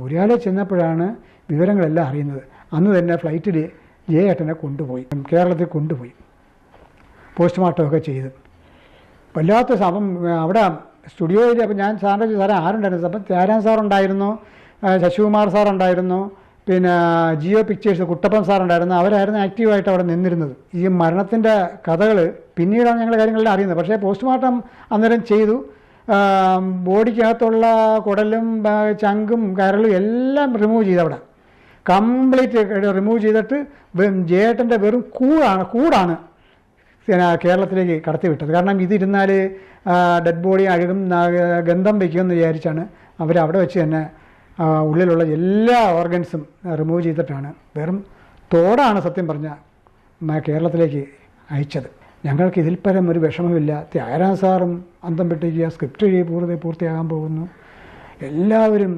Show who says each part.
Speaker 1: മുരിയാല ചെന്നപ്പോഴാണ് വിവരങ്ങളെല്ലാം അറിയുന്നത്. അന്ന് തന്നെ ഫ്ലൈറ്റിൽ ജയേട്ടനെ കൊണ്ടുപോയി, കേരളത്തിൽ കൊണ്ടുപോയി പോസ്റ്റ്മോർട്ടമൊക്കെ ചെയ്ത്. വല്ലാത്ത അപ്പം അവിടെ സ്റ്റുഡിയോയിൽ അപ്പം ഞാൻ സാറിൻ്റെ സാറേ ആരുണ്ടായിരുന്നു, അപ്പം ത്യാരാൻ സാറുണ്ടായിരുന്നു, ശശികുമാർ സാറുണ്ടായിരുന്നു, പിന്നെ ജിയോ പിക്ചേഴ്സ് കുട്ടപ്പൻ സാറുണ്ടായിരുന്നു. അവരായിരുന്നു ആക്റ്റീവായിട്ട് അവിടെ നിന്നിരുന്നത്. ഈ മരണത്തിൻ്റെ കഥകൾ പിന്നീടാണ് ഞങ്ങൾ കാര്യങ്ങളെല്ലാം അറിയുന്നത്. പക്ഷേ പോസ്റ്റ്മോർട്ടം അന്നേരം ചെയ്തു. ബോഡിക്കകത്തുള്ള കുടലും ചങ്കും കരളും എല്ലാം റിമൂവ് ചെയ്ത് അവിടെ കംപ്ലീറ്റ് റിമൂവ് ചെയ്തിട്ട് ജയേട്ടൻ്റെ വെറും കൂടാണ് കേരളത്തിലേക്ക് കടത്തിവിട്ടത്. കാരണം ഇതിരുന്നാൽ ഡെഡ് ബോഡി അഴുകും, ഗന്ധം വയ്ക്കുമെന്ന് വിചാരിച്ചാണ് അവരവിടെ വെച്ച് തന്നെ ഉള്ളിലുള്ള എല്ലാ ഓർഗൻസും റിമൂവ് ചെയ്തിട്ടാണ് വെറും തോടാണ് സത്യം പറഞ്ഞാൽ കേരളത്തിലേക്ക് അയച്ചത്. ഞങ്ങൾക്ക് ഇതിൽ പരം ഒരു വിഷമമില്ല. ത്യാരാൻ സാറും അന്തം വിട്ടേക്കുക, സ്ക്രിപ്റ്റ് പൂർത്തിയാകാൻ പോകുന്നു. എല്ലാവരും